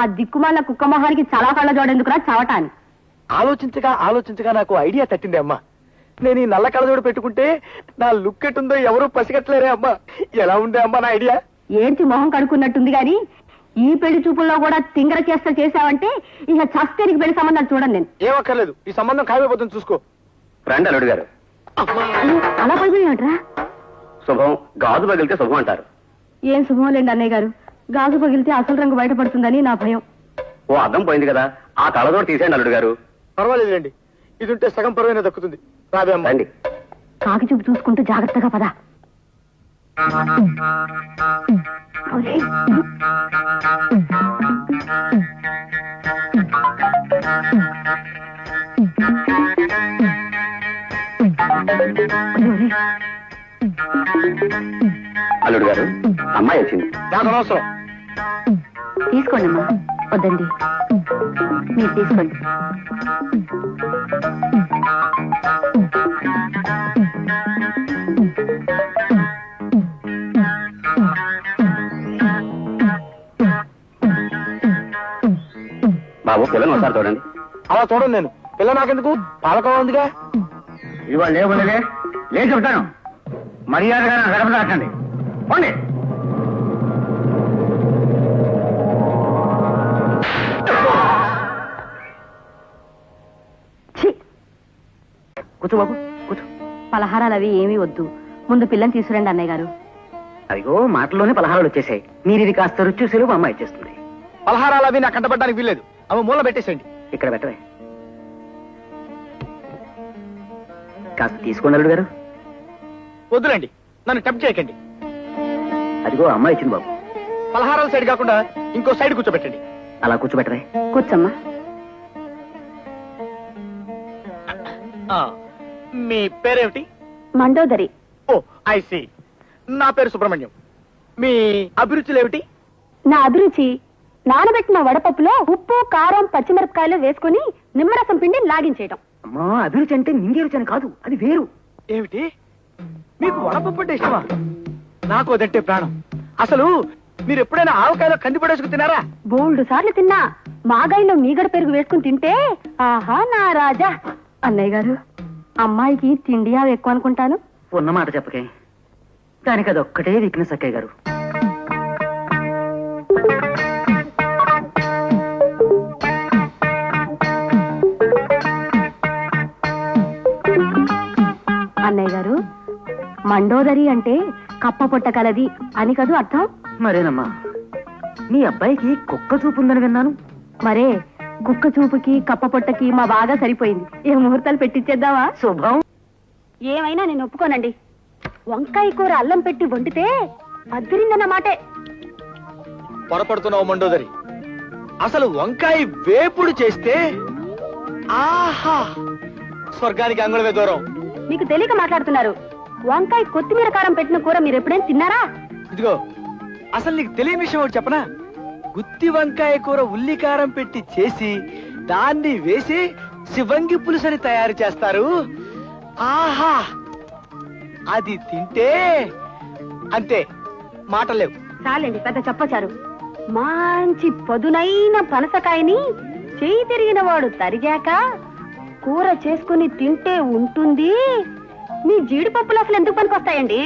ఆ దిక్కుమాల కుక్క మొహానికి చాలా కళ్ళ జోడెందుకురా చవటాన్ని. ఆలోచించగా నాకు ఐడియా తట్టింది అమ్మా. నేను ఈ నల్ల కళ్ళజోడు పెట్టుకుంటే నా లుక్ ఎట్టుందో ఎవరూ పసిగట్టలేరే అమ్మా. ఎలా ఉందే అమ్మా నా ఐడియా? ఏంటి మొహం కడుక్కున్నట్టుంది గాని ఈ పెళ్లి చూపుల్లో కూడా తింగర చేసావంటే ఇక చస్తేనికి పెళ్లి సంబంధాలు చూడండి. నేను ఏమక్కర్లేదు, ఈ సంబంధం ఖాయమైపోతుంది చూసుకో. రండి అల్లుడు గారు. అలా పడిపోయినట్రా? శుభం గాజు పగిలితే శుభం అంటారు. ఏం శుభం లేండి అన్నయ్య గారు, గాజు పగిలితే అసలు రంగు బయటపడుతుందని నా భయం. ఓ అద్దం పోయింది కదా, ఆ కళ్ళజోడు తీసేయండి అల్లుడు గారు. పర్వాలేదులేండి, ఇది ఉంటే సగం పరువైనా దక్కుతుంది. రాబే అమ్మా. రండి. కాకి చూపు చూసుకుంటూ జాగ్రత్తగా పద. అల్లుడు గారు, అమ్మాయి వచ్చింది. నాకు అనవసరం. తీసుకోండి అమ్మా. వద్దండి, మీరు తీసుకోండి. బాబు పిల్లని ఒకసారి చూడండి. అలా చూడండి, నేను పిల్ల నాకెందుకు, పాలకోవ ఉందిగా. ఇవాళ లేవులే లేదు చెప్తాను. మర్యాదగా నా గడప దాటండి. పోండి. కూర్చో బాబు, కూర్చో. పలహారాలు అవి ఏమీ వద్దు, ముందు పిల్లని తీసుకురండి అన్నయ్య గారు. అదిగో మాటల్లోనే పలహారాలు వచ్చేసాయి. మీరు ఇది కాస్త రుచి చూసి మా అమ్మాయి ఇచ్చేస్తుంది. పలహారాలు అవి నాకు కంటపడడానికి వీల్లేదు. అవి మూల పెట్టేసేయండి. ఇక్కడ పెట్టవే. కాస్త తీసుకోండి అల్లుడు గారు. వద్దులండి, నన్ను టెంప్ట్ చేయకండి. అదిగో అమ్మాయి ఇచ్చింది బాబు. పలహారాల సైడ్ కాకుండా ఇంకో సైడ్ కూర్చోబెట్టండి. అలా కూర్చోబెట్టవే. కూర్చోమ్మా. మీ పేరేమిటి? మండోదరి. ఓ ఐ సీ. నా పేరు సుబ్రహ్మణ్యం. మీ అభిరుచులు ఏమిటి? నా అభిరుచి నానబెట్టిన వడపప్పులో ఉప్పు కారం పచ్చిమిరపకాయలు వేసుకుని నిమ్మరసం పిండి లాగించేయడం. అమ్మా, అభిరుచి అంటే నింగే రుచి అని కాదు, అది వేరు. ఏమిటి? మీకు వడపప్పు అంటే ఇష్టమా? నాకు అదంటే ప్రాణం. అసలు మీరు ఎప్పుడైనా ఆవకాయలో కంది పడేసుకు తినారా? బోల్డు సార్లు తిన్నా. మాగాయిలో మీగడ పెరుగు వేసుకుని తింటే ఆహా నా రాజా. అన్నయ్య గారు, అమ్మాయికి తిండి అవి ఎక్కువ అనుకుంటాను. ఉన్నమాట చెప్పకే, దానికి అది ఒక్కటే వీక్నెస్ అక్కయ్య గారు. అన్నయ్య గారు, మండోదరి అంటే కప్ప పొట్ట కలది అని కదూ అర్థం? మరేనమ్మా, మీ అబ్బాయికి కుక్క చూపు ఉందని విన్నాను. మరే కుక్క చూపుకి కప్ప పొట్టకి మా బాగా సరిపోయింది. ఏ ముహూర్తాలు పెట్టించేద్దావా? శుభం. ఏమైనా నేను ఒప్పుకోనండి. వంకాయ కూర అల్లం పెట్టి వండితే అద్దరిందన్న మాటే. పొరపడుతున్నావు మండోదరి. అసలు వంకాయ వేపుడు చేస్తే ఆహా, స్వర్గానికి అంగుళమే దూరం. మీకు తెలియక మాట్లాడుతున్నారు. వంకాయ కొత్తిమీర కారం పెట్టిన కూర మీరు ఎప్పుడైనా తిన్నారా? ఇదిగో, అసలు నీకు తెలియని విషయం ఒకటి చెప్పనా? గుత్తి వంకాయ కూర ఉల్లి కారం పెట్టి చేసి దాన్ని వేసి శివంగి పులుసని తయారు చేస్తారు. ఆహా, అది తింటే అంతే, మాటలేవు. చాలండి, పెద్ద చెప్పచారు. మంచి పదునైన పనసకాయని చేయి తిరిగిన వాడు తరిగాక కూర చేసుకుని తింటే ఉంటుంది. మీ జీడిపప్పులు అసలు ఎందుకు పనికొస్తాయండి?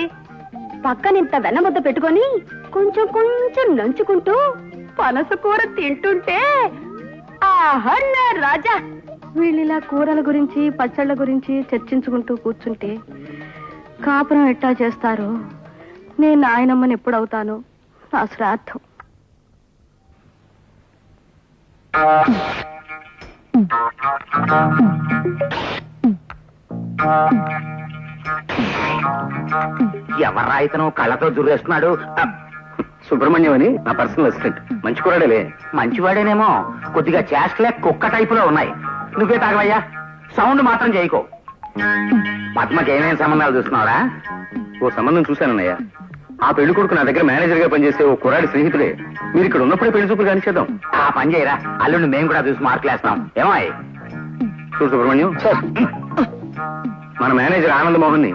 పక్కనింత వెన్నముద్ద పెట్టుకొని కొంచెం కొంచెం నంచుకుంటూ పనస కూర తింటుంటే ఆహా నా రాజా. వీళ్ళిలా కూరల గురించి పచ్చళ్ళ గురించి చర్చించుకుంటూ కూర్చుంటే కాపురం ఎట్టా చేస్తారు? నేను నాయనమ్మని ఎప్పుడవుతాను? నా శ్రాద్ధం. ఎవర్రా ఇతను కళ్ళతో దుర్రేస్తున్నాడు? సుబ్రహ్మణ్యం అని నా పర్సనల్ అసిస్టెంట్. మంచి కూరడేలే. మంచివాడేనేమో, కొద్దిగా చేష్టలే కుక్క టైపులో ఉన్నాయి. నువ్వే తాగవయ్యా, సౌండ్ మాత్రం చేయకో. పద్మకి ఏమేమి సంబంధాలు చూస్తున్నావరా? ఓ సంబంధం చూశానన్నయ్యా. ఆ పెళ్లి కొడుకు నా దగ్గర మేనేజర్ గా పనిచేసే ఓ కుర్రాడి స్నేహితుడే. మీరు ఇక్కడ ఉన్నప్పుడే పెళ్లి చూపులు కానిచేద్దాం. ఆ పని చేయరా, అల్లుండి మేము కూడా చూసి మార్కులు వేస్తాం. ఏమాయ్ చూడు సుబ్రహ్మణ్యం, మన మేనేజర్ ఆనంద్ మోహన్ ని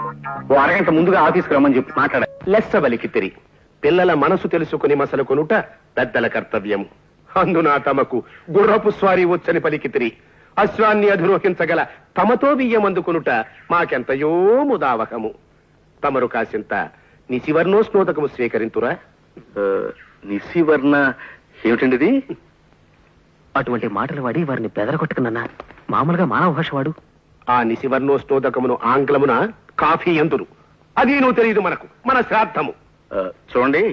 ఓ అరగంట ముందుగా ఆఫీస్కి రమ్మని చెప్పి మాట్లాడాలి. లెస్స బలికి తిరిగి పిల్లల మనసు తెలుసుకుని మసలు కొనుట పెద్దల కర్తవ్యం. అందున తమకు గుర్రపు స్వారీ వచ్చని పలికితిరి. అశ్వాన్ని అధిరోహించగల తమతో బియ్యమందుకునుట మాకెంతయో ముదావహము. తమరు కాసింత నిశివర్ణోస్నోదకము స్వీకరింతురా. నిశివర్ణ ఏమిటండి? అటువంటి మాటలు వాడి వారిని బెదరగొట్టుకున్నా. మామూలుగా మానవ భాష వాడు. ఆ నిశివర్ణోస్నోదకమును ఆంగ్లమున కాఫీ ఎందురు. అది నువ్వు తెలియదు మనకు, మన శ్రాద్ధము. చూడండి,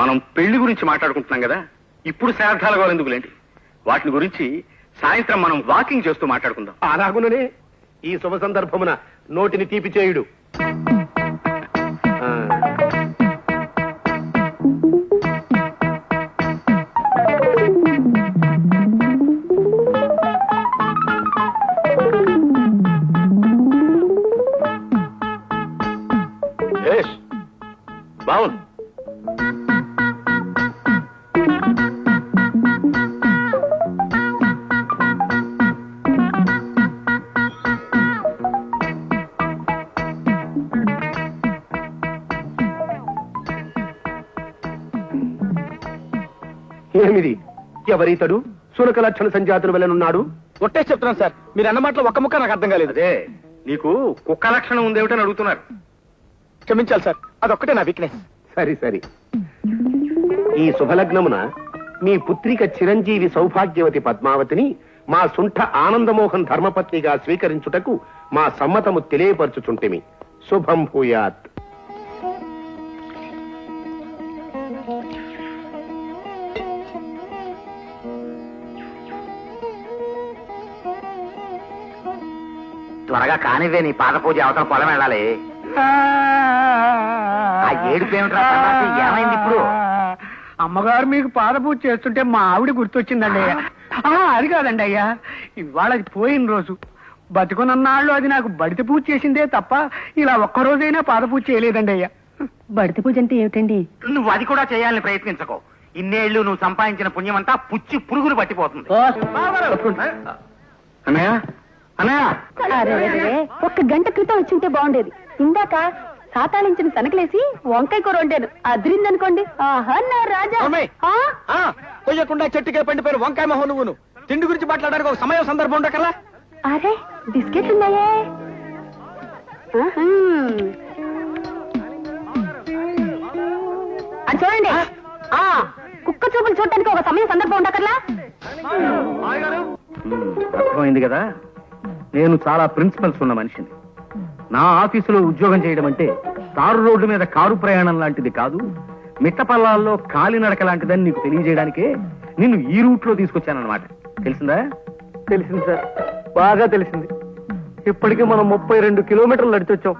మనం పెళ్లి గురించి మాట్లాడుకుంటున్నాం కదా, ఇప్పుడు శ్రాద్ధాల గోలు ఎందుకులేండి. వాటిని గురించి సాయంత్రం మనం వాకింగ్ చేస్తూ మాట్లాడుకుందాం. అలాగుననే ఈ శుభ సందర్భమున నోటిని తీపి చేయుడు. బావుంది. ఏమిది? ఎవరితడు? సునక లక్షణ సంజాతులు వెళ్ళనున్నాడు. ఒట్టే చెప్తున్నాను సార్, మీరు అన్న మాటలో ఒక్క ముక్క నాకు అర్థం కాలేదు. అదే నీకు కుక్క లక్షణం ఉందేమిటని అడుగుతున్నారు. క్షమించాలి సార్, అదొక్కటే నా వీక్నెస్. సరి సరి. ఈ శుభలగ్నమున మీ పుత్రిక చిరంజీవి సౌభాగ్యవతి పద్మావతిని మా సుంఠ ఆనందమోహన్ ధర్మపత్నిగా స్వీకరించుటకు మా సమ్మతము తెలియపరచుచుంటిమి. శుభం భూయాత్. త్వరగా కానివే, నీ పాద పూజ అవతల పొలం వెళ్ళాలి. ఆ ఏడుపు ఏమిట్రా సన్నాసి? ఏమైంది ఇప్పుడు? అమ్మగారు మీకు పాదపూజ చేస్తుంటే మా ఆవిడ గుర్తొచ్చిందండి అయ్యా. అది కాదండి అయ్యా, ఇవాళ అది పోయిన రోజు. బతుకునన్నాళ్ళు అది నాకు బడిత పూజ చేసిందే తప్ప ఇలా ఒక్కరోజైనా పాదపూజ చేయలేదండి అయ్యా. బడిత పూజ అంటే ఏమిటండి? నువ్వు అది కూడా చేయాలని ప్రయత్నించకో. ఇన్నేళ్లు నువ్వు సంపాదించిన పుణ్యమంతా పుచ్చి పురుగులు పట్టిపోతుంది. అన్నయ్య, అన్నయ్య, అరే, ఒక్క గంట క్రితం వచ్చింటే బాగుండేది. ఇందాక సాతాళించిన తనకలేసి వంకాయ కూర వండాను, అదిరిందనుకోండి. ఆహా నా రాజా. పోయకుండా చెట్టుకే పండిపోయిన వంకాయ మొహం నువ్వును. తిండి గురించి మాట్లాడడానికి ఒక సమయం సందర్భం ఉండకల్లా. అరే బిస్కెట్లు ఉన్నాయే. అది చూడండి, కుక్క చూపులు చూడటానికి ఒక సమయం సందర్భం ఉండకల్లా. అర్థమైంది కదా, నేను చాలా ప్రిన్సిపల్స్ ఉన్న మనిషిని. నా ఆఫీసులో ఉద్యోగం చేయడం అంటే తారు రోడ్డు మీద కారు ప్రయాణం లాంటిది కాదు, మిట్టపల్లాల్లో కాలినడక లాంటిదని నీకు తెలియజేయడానికే నిన్ను ఈ రూట్ లో తీసుకొచ్చానన్నమాట. తెలిసిందా? తెలిసింది సార్, బాగా తెలిసింది. ఇప్పటికీ మనం 32 కిలోమీటర్లు నడిచొచ్చాం.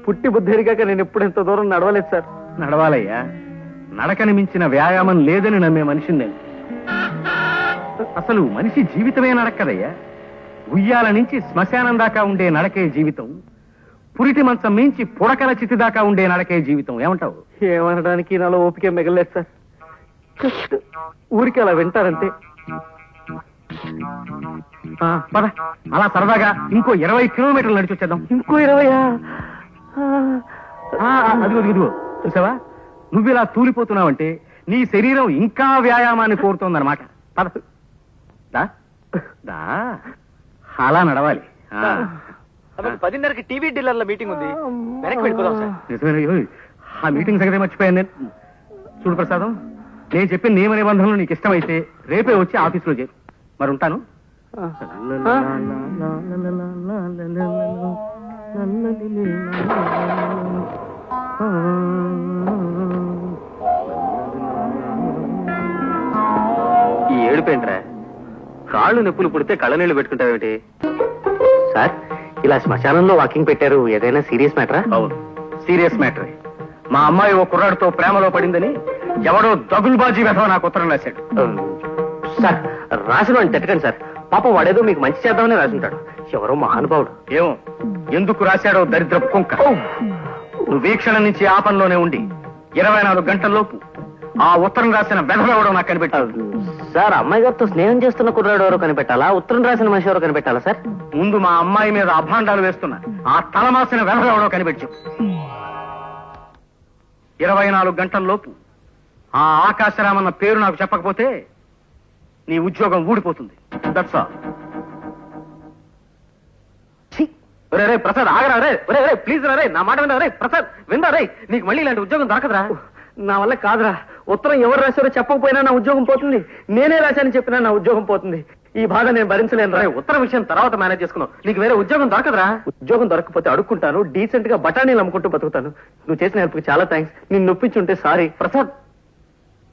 పుట్టి బుద్ధిరిగాక నేను ఎప్పుడు ఇంత దూరం నడవలేదు సార్. నడవాలయ్యా, నడకని మించిన వ్యాయామం లేదని నమ్మే మనిషిని నేను. అసలు మనిషి జీవితమే నడక్కదయ్యా. ఉయ్యాల నుంచి శ్మశానం దాకా ఉండే నడకే జీవితం, పురిటి మంచం మించి పుడకల చితి దాకా ఉండే నడకే జీవితం. ఏమంటావు? ఏమనడానికి నాలో ఓపిక మిగలేదు సార్. జస్ట్ ఊరికి అలా వింటారంటే. పద, అలా సరదాగా ఇంకో 20 కిలోమీటర్లు నడిచి వచ్చేద్దాం. ఇంకో 20? అదిగో చూసావా, నువ్వు ఇలా తూలిపోతున్నావంటే నీ శరీరం ఇంకా వ్యాయామాన్ని కోరుతోందన్నమాట. పద, దా దా, అలా నడవాలి. 10:30కి టీవీ డీలర్ల మీటింగ్ ఉంది, వెనక్కి వెళ్ళిపోదాం సార్. నిజమే, ఆ మీటింగ్ సంగతి మర్చిపోయాను నేను. చూడు ప్రసాదం, నేను చెప్పిన నియమ నిబంధనలు నీకు ఇష్టమైతే రేపే వచ్చి ఆఫీసులో చేరు. మరి ఉంటాను. ఈ ఏడుపేంట్రా? కాళ్ళు నొప్పులు పుడితే కళ్ళనీళ్లు పెట్టుకుంటావేమిటి? సార్, ఇలా శ్మశానంలో వాకింగ్ పెట్టారు, ఏదైనా సీరియస్ మ్యాటరా? అవును, సీరియస్ మ్యాటరే. మా అమ్మాయి ఓ కుర్రాడితో ప్రేమలో పడిందని ఎవడో దగుల్బాజీ వెధవ నాకు ఉత్తరం రాశాడు. సార్, రాసిన వాడిని తిట్టకండి సార్. పాపం వాడేదో మీకు మంచి చేద్దామని రాసుంటాడు. ఎవరో మహానుభావుడు. ఏమో ఎందుకు రాశాడో దరిద్రపు కుంక. నువ్వు వీక్షణ నుంచి ఆ పనిలోనే ఉండి 24 గంటల్లోపు ఆ ఉత్తరం రాసిన వెధవెవడో నాకు కనిపెట్టాడు. సార్, అమ్మాయి గారితో స్నేహం చేస్తున్న కుర్రాడు ఎవరో కనిపెట్టాలా, ఉత్తరం రాసిన మనిషి ఎవరో కనిపెట్టాలా సార్? ముందు మా అమ్మాయి మీద అభాండాలు వేస్తున్నా ఆ తలమాసిన వెధవెవడో కనిపెట్టు. 24 గంటల్లోపు ఆ ఆకాశరామన్న పేరు నాకు చెప్పకపోతే నీ ఉద్యోగం ఊడిపోతుంది. That's all. రే రే ప్రసాద్ ఆగరా రే, రే రే ప్లీజ్ రా రే, నా మాట వినరా రే ప్రసాద్, వినరా రే, నీకు మళ్ళీ ఇలాంటి ఉద్యోగం దొరకదురా. నా వల్ల కాదురా, ఉత్తరం ఎవరు రాశారో చెప్పకపోయినా నా ఉద్యోగం పోతుంది, నేనే రాశానని చెప్పినా నా ఉద్యోగం పోతుంది. ఈ బాధ నేను భరించలేను రా. ఉత్తర విషయం తర్వాత మేనేజ్ చేసుకున్నావు, నీకు వేరే ఉద్యోగం దొరకదురా. ఉద్యోగం దొరకకపోతే అడుక్కుంటాను, డీసెంట్ గా బఠానీలు అమ్ముకుంటూ బతుకుతాను. నువ్వు చేసిన హెల్ప్కి చాలా థ్యాంక్స్. నిన్ను నొప్పించుంటే సారీ. ప్రసాద్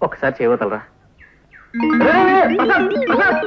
ఒకసారి చేయవతలరా. రే, రే, రే, ప్రసాద్, ప్రసాద్.